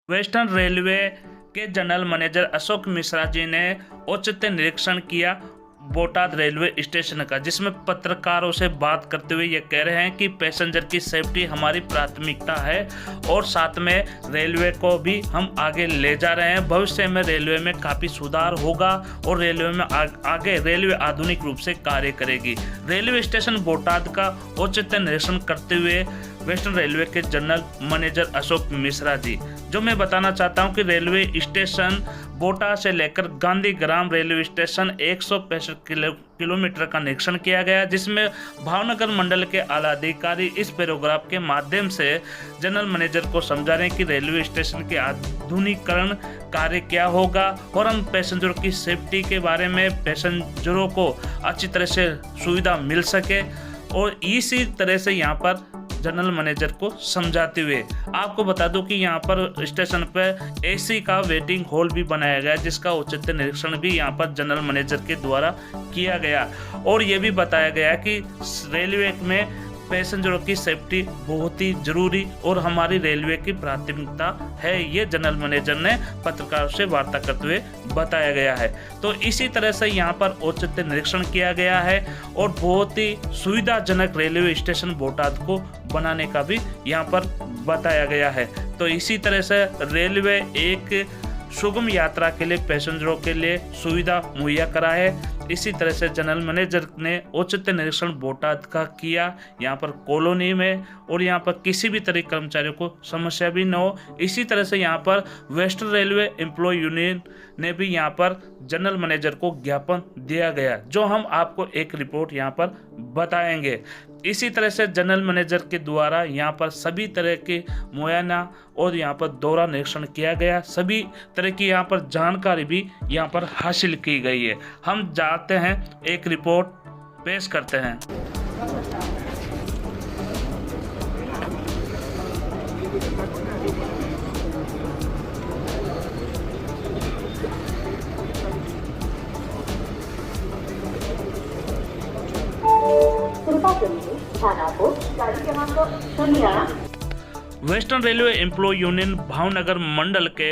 Western railway के general manager Ashok Mishra ji ने औचक निरीक्षण किया बोटाद रेलवे स्टेशन का, जिसमें पत्रकारों से बात करते हुए ये कह रहे हैं कि पैसेंजर की सेफ्टी हमारी प्राथमिकता है और साथ में रेलवे को भी हम आगे ले जा रहे हैं। भविष्य में रेलवे में काफ़ी सुधार होगा और रेलवे में आगे रेलवे आधुनिक रूप से कार्य करेगी। रेलवे स्टेशन बोटाद का औचक निरीक्षण करते हुए वेस्टर्न रेलवे के जनरल मैनेजर अशोक मिश्रा जी, जो मैं बताना चाहता हूं कि रेलवे स्टेशन बोटाद से लेकर गांधीग्राम रेलवे स्टेशन 165 किलोमीटर का निरीक्षण किया गया, जिसमें भावनगर मंडल के आला अधिकारी इस पैराग्राफ के माध्यम से जनरल मैनेजर को समझा रहे हैं कि रेलवे स्टेशन के आधुनिकीकरण कार्य क्या होगा और हम पैसेंजरों की सेफ्टी के बारे में पैसेंजरों को अच्छी तरह से सुविधा मिल सके, और इसी तरह से यहाँ पर जनरल मैनेजर को समझाते हुए आपको बता दूं कि यहाँ पर स्टेशन पर एसी का वेटिंग हॉल भी बनाया गया, जिसका औचक निरीक्षण भी यहाँ पर जनरल मैनेजर के द्वारा किया गया और ये भी बताया गया कि रेलवे में पैसेंजरों की सेफ्टी बहुत ही जरूरी और हमारी रेलवे की प्राथमिकता है, ये जनरल मैनेजर ने पत्रकारों से वार्ता करते हुए बताया गया है। तो इसी तरह से यहाँ पर औचक निरीक्षण किया गया है और बहुत ही सुविधाजनक रेलवे स्टेशन बोटाद को बनाने का भी यहाँ पर बताया गया है। तो इसी तरह से रेलवे एक सुगम यात्रा के लिए पैसेंजरों के लिए सुविधा मुहैया कराए। इसी तरह से जनरल मैनेजर ने औचक निरीक्षण बोटाद का किया यहाँ पर कॉलोनी में, और यहाँ पर किसी भी तरह कर्मचारियों को समस्या भी न हो। इसी तरह से यहाँ पर वेस्टर्न रेलवे एम्प्लॉय यूनियन ने भी यहाँ पर जनरल मैनेजर को ज्ञापन दिया गया, जो हम आपको एक रिपोर्ट यहाँ पर बताएंगे। इसी तरह से जनरल मैनेजर के द्वारा यहाँ पर सभी तरह के मुआयना और यहाँ पर दौरा निरीक्षण किया गया, सभी तरह की यहाँ पर जानकारी भी यहाँ पर हासिल की गई है। हम जाते हैं एक रिपोर्ट पेश करते हैं। Western railway employee union Bhavnagar मंडल के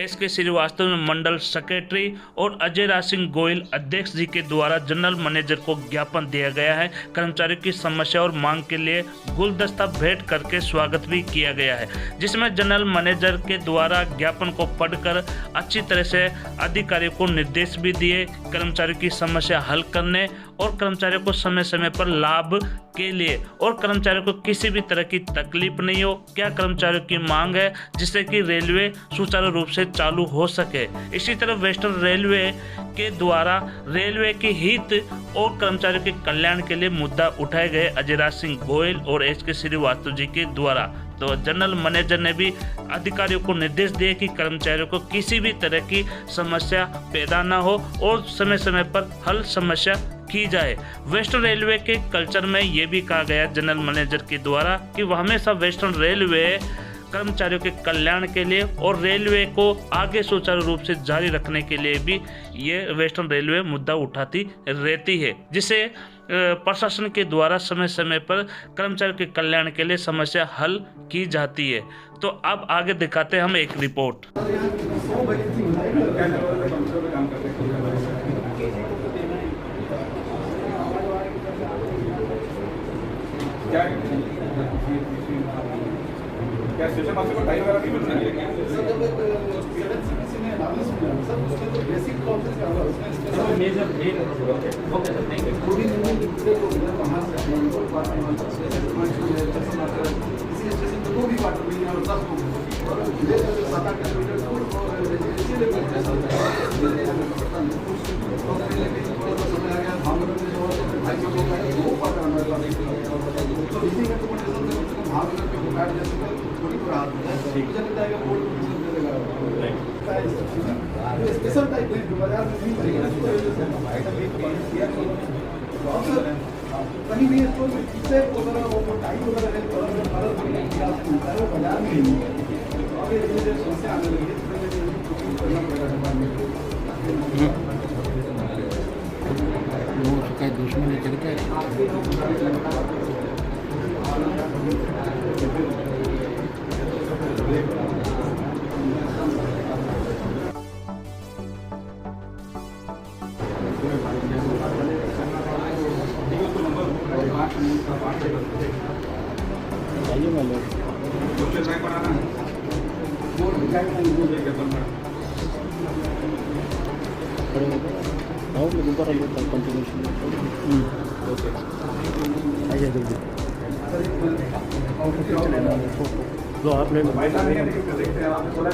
एस.के. श्रीवास्तव मंडल सेक्रेटरी और अजय राज सिंह गोयल अध्यक्ष जी के द्वारा जनरल मैनेजर को ज्ञापन दिया गया है। कर्मचारियों की समस्या और मांग के लिए गुलदस्ता भेंट करके स्वागत भी किया गया है, जिसमें जनरल मैनेजर के द्वारा ज्ञापन को पढ़कर अच्छी तरह से अधिकारियों को निर्देश भी दिए कर्मचारियों की समस्या हल करने और कर्मचारियों को समय समय पर लाभ के लिए, और कर्मचारियों को किसी भी तरह की तकलीफ नहीं हो, क्या कर्मचारियों की मांग है जिससे कि रेलवे सुचारू रूप से चालू हो सके। इसी तरह वेस्टर्न रेलवे के द्वारा रेलवे के हित और कर्मचारियों के कल्याण के लिए मुद्दा उठाए गए अजय राज सिंह गोयल और एस.के. श्रीवास्तव जी के द्वारा। तो जनरल मैनेजर ने भी अधिकारियों को निर्देश दिए कि कर्मचारियों को किसी भी तरह की समस्या पैदा न हो और समय समय पर हल समस्या की जाए। वेस्टर्न रेलवे के कल्चर में ये भी कहा गया जनरल मैनेजर के द्वारा कि वह हमेशा वेस्टर्न रेलवे कर्मचारियों के कल्याण के लिए और रेलवे को आगे सुचारू रूप से जारी रखने के लिए भी ये वेस्टर्न रेलवे मुद्दा उठाती रहती है, जिसे प्रशासन के द्वारा समय समय पर कर्मचारियों के कल्याण के लिए समस्या हल की जाती है। तो अब आगे दिखाते हैं हम एक रिपोर्ट। क्या स्टेशन मास्टर को टाइम वगैरह नहीं मिल रही है? बेसिक प्रोसेस क्या होगा उसमें मेजर एक ओके सर थैंक यू थोड़ी दूसरे को वहां से इसी स्टेशन पे दो भी बात हुई और 10 को और ले 7-8 किलोमीटर दूर और इसीलिए मैं समय आ गया भावनगर में जो भाई लोगों का वो पार्ट हमारे पास तो इसी का तो भावनगर के बुखार जैसे थोड़ी तो राहत है मुझे लगता है कि बोर्ड दे देगा स्पेशल टाइप बाजार में नहीं मिलेगा कहीं भी स्टोर में पीछे वगैरह वो टाइम वगैरह है वो बाजार में नहीं है। और ये समस्या आने लगी है करना पड़ेगा उसका दुश्मन चलता है। 8 अमाउंट का पार्ट है आइए मैं ले सोशल ट्रैक बनाना है वो दिखाई नहीं देगा बनना खड़े हो गए आओ मैं दोबारा लेता हूँ कंटिन्यूशन ओके आइए जल्दी और किसी और लेना जो आपने बैठा नहीं है लेकिन देखते हैं आपने बोला